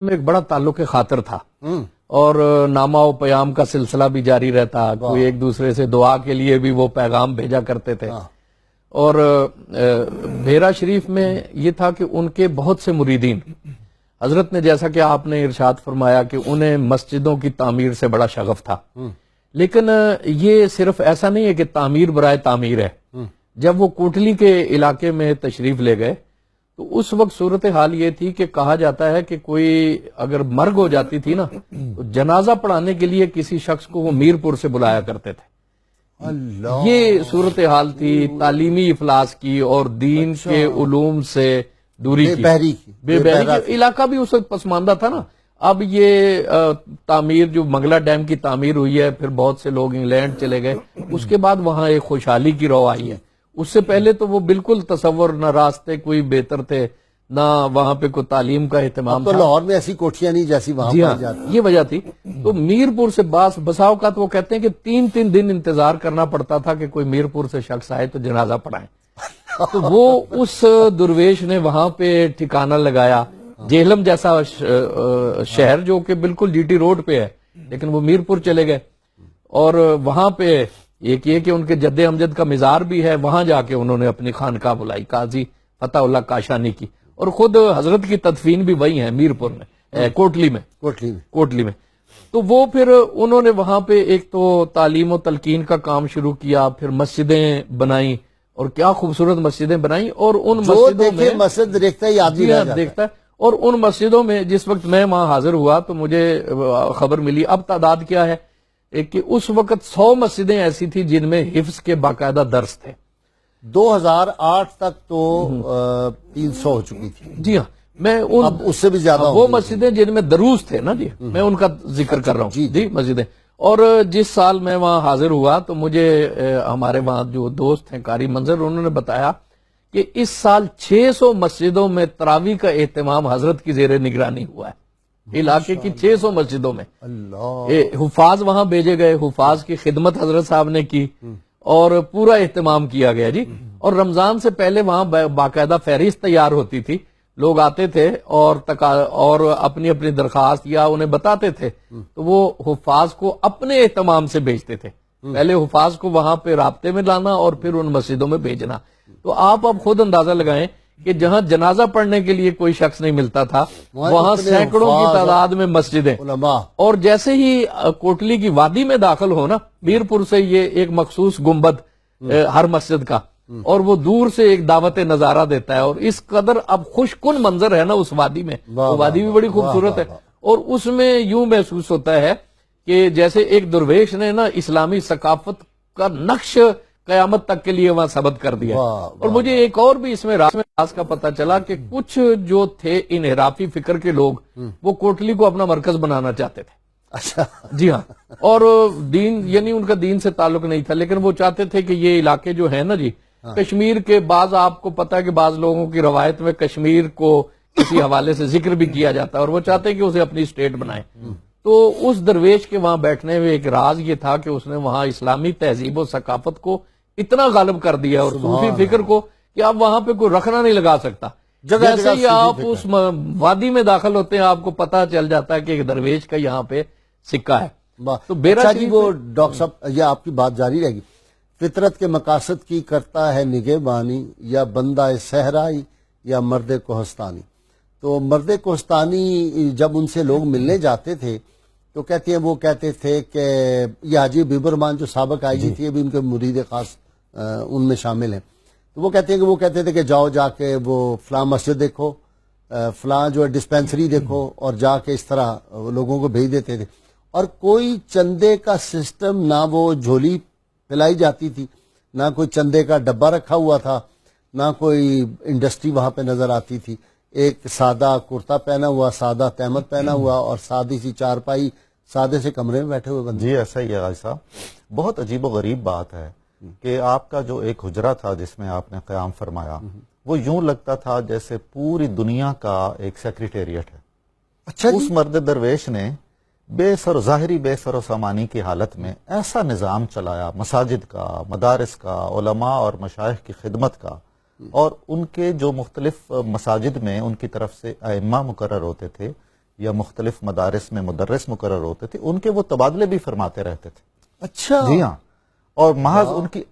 میں ایک بڑا تعلق خاطر تھا اور نامہ و پیام کا سلسلہ بھی جاری رہتا. کوئی ایک دوسرے سے دعا کے لیے بھی وہ پیغام بھیجا کرتے تھے. اور بھیرا شریف میں یہ تھا کہ ان کے بہت سے مریدین حضرت نے، جیسا کہ آپ نے ارشاد فرمایا کہ انہیں مسجدوں کی تعمیر سے بڑا شغف تھا، لیکن یہ صرف ایسا نہیں ہے کہ تعمیر برائے تعمیر ہے. جب وہ کوٹلی کے علاقے میں تشریف لے گئے تو اس وقت صورتحال یہ تھی کہ کہا جاتا ہے کہ کوئی اگر مرگ ہو جاتی تھی نا تو جنازہ پڑھانے کے لیے کسی شخص کو وہ میرپور سے بلایا کرتے تھے. یہ صورتحال تھی تعلیمی افلاس کی اور دین کے علوم سے دوری کی، بے بہری. علاقہ بھی اس وقت پسماندہ تھا نا. اب یہ تعمیر جو منگلہ ڈیم کی تعمیر ہوئی ہے، پھر بہت سے لوگ انگلینڈ چلے گئے، اس کے بعد وہاں ایک خوشحالی کی رو آئی ہے. اس سے پہلے تو وہ بالکل تصور، نہ راستے کوئی بہتر تھے، نہ وہاں پہ کوئی تعلیم کا اہتمام تھا. تو لاہور میں ایسی کوٹھیاں نہیں جیسی وہاں پر جاتی. یہ وجہ تھی. تو میرپور سے بسا اوقات وہ کہتے ہیں کہ 3 دن انتظار کرنا پڑتا تھا کہ کوئی میرپور سے شخص آئے تو جنازہ پڑھائیں. تو وہ اس درویش نے وہاں پہ ٹھکانہ لگایا. جہلم جیسا شہر جو کہ بالکل جی ٹی روڈ پہ ہے، لیکن وہ میرپور چلے گئے اور وہاں پہ ایک یہ کہ ان کے جد امجد کا مزار بھی ہے، وہاں جا کے انہوں نے اپنی خانقاہ بلائی، قاضی فتح اللہ کاشانی کی. اور خود حضرت کی تدفین بھی وہی ہے میرپور میں، کوٹلی میں. تو وہ پھر انہوں نے وہاں پہ ایک تو تعلیم و تلقین کا کام شروع کیا، پھر مسجدیں بنائیں اور کیا خوبصورت مسجدیں بنائیں. اور ان مسجدوں میں مسجد دیکھتا ہے آدمی دیکھتا ہے. اور ان مسجدوں میں جس وقت میں وہاں حاضر ہوا تو مجھے خبر ملی، اب تعداد کیا ہے، کہ اس وقت 100 مسجدیں ایسی تھی جن میں حفظ کے باقاعدہ درس تھے. 2008 تک تو 300 ہو چکی تھی. جی ہاں، میں اب اس سے بھی زیادہ وہ مسجدیں جن میں دروس تھے نا، جی میں ان کا ذکر کر رہا ہوں. جی مسجدیں. اور جس سال میں وہاں حاضر ہوا تو مجھے ہمارے وہاں جو دوست ہیں قاری منظر، انہوں نے بتایا کہ اس سال 600 مسجدوں میں تراویح کا اہتمام حضرت کی زیر نگرانی ہوا ہے. علاقے کی 600 مسجدوں میں حفاظ وہاں بھیجے گئے، حفاظ کی خدمت حضرت صاحب نے کی اور پورا اہتمام کیا گیا. جی. اور رمضان سے پہلے وہاں باقاعدہ فہرست تیار ہوتی تھی، لوگ آتے تھے اور اپنی اپنی درخواست یا انہیں بتاتے تھے تو وہ حفاظ کو اپنے اہتمام سے بھیجتے تھے. پہلے حفاظ کو وہاں پہ رابطے میں لانا اور پھر ان مسجدوں میں بھیجنا. تو آپ اب خود اندازہ لگائیں کہ جہاں جنازہ پڑھنے کے لیے کوئی شخص نہیں ملتا تھا، وہاں سینکڑوں کی تعداد میں مسجدیں. اور جیسے ہی کوٹلی کی وادی میں داخل ہونا، میرپور سے یہ ایک مخصوص گنبد ہر مسجد کا، اور وہ دور سے ایک دعوت نظارہ دیتا ہے. اور اس قدر اب خوش کن منظر ہے نا اس وادی میں، وہ وادی بھی بڑی خوبصورت ہے. اور اس میں یوں محسوس ہوتا ہے کہ جیسے ایک درویش نے نا اسلامی ثقافت کا نقش قیامت تک کے لیے وہاں ثبت کر دیا. اور مجھے ایک اور بھی اس میں راز کا پتہ چلا کہ کچھ جو تھے انحرافی فکر کے لوگ، وہ کوٹلی کو اپنا مرکز بنانا چاہتے تھے. اچھا. جی ہاں. اور دین، یعنی ان کا دین سے تعلق نہیں تھا، لیکن وہ چاہتے تھے کہ یہ علاقے جو ہے نا جی، کشمیر کے بعض، آپ کو پتا ہے کہ بعض لوگوں کی روایت میں کشمیر کو کسی حوالے سے ذکر بھی کیا جاتا ہے اور وہ چاہتے ہیں کہ اسے اپنی اسٹیٹ بنائیں. تو اس درویش کے وہاں بیٹھنے میں ایک راز یہ تھا کہ اس نے وہاں اسلامی تہذیب و ثقافت کو اتنا غالب کر دیا اور صوفی فکر کو کہ آپ وہاں پہ کوئی رکھنا نہیں لگا سکتا. جیسے ہی آپ اس وادی میں داخل ہوتے ہیں آپ کو پتا چل جاتا ہے کہ ایک درویش کا یہاں پہ سکہ ہے. تو بیرا جی، وہ ڈاکٹر صاحب، یہ آپ کی بات جاری رہے گی. فطرت کے مقاصد کی کرتا ہے نگہبانی، یا بندہ صحرائی یا مرد کوہستانی. تو مرد کوہستانی جب ان سے لوگ ملنے جاتے تھے تو وہ کہتے تھے کہ یہ حاجی بیبرمان جو سابق آئی جی تھی، ابھی ان کے مرید خاص ان میں شامل ہیں. تو وہ کہتے تھے کہ جاؤ جا کے وہ فلاں مسجد دیکھو، فلاں جو ہے ڈسپینسری دیکھو، اور جا کے اس طرح لوگوں کو بھیج دیتے تھے. اور کوئی چندے کا سسٹم، نہ وہ جھولی پلائی جاتی تھی، نہ کوئی چندے کا ڈبہ رکھا ہوا تھا، نہ کوئی انڈسٹری وہاں پہ نظر آتی تھی. ایک سادہ کرتا پہنا ہوا، سادہ تہمت پہنا ہوا اور سادی سی چارپائی، سادے سے کمرے میں بیٹھے ہوئے بندے. جی ایسا ہی ہے غازی صاحب. بہت عجیب و غریب بات ہے کہ آپ کا جو ایک حجرہ تھا جس میں آپ نے قیام فرمایا، وہ یوں لگتا تھا جیسے پوری دنیا کا ایک سیکریٹریٹ ہے. اچھا. اس مرد درویش نے ظاہری بے سر و سامانی کی حالت میں ایسا نظام چلایا، مساجد کا، مدارس کا، علماء اور مشائخ کی خدمت کا، اور ان کے جو مختلف مساجد میں ان کی طرف سے ائمہ مقرر ہوتے تھے یا مختلف مدارس میں مدرس مقرر ہوتے تھے، ان کے وہ تبادلے بھی فرماتے رہتے تھے۔ اچھا جی ہاں، اور محض ان کی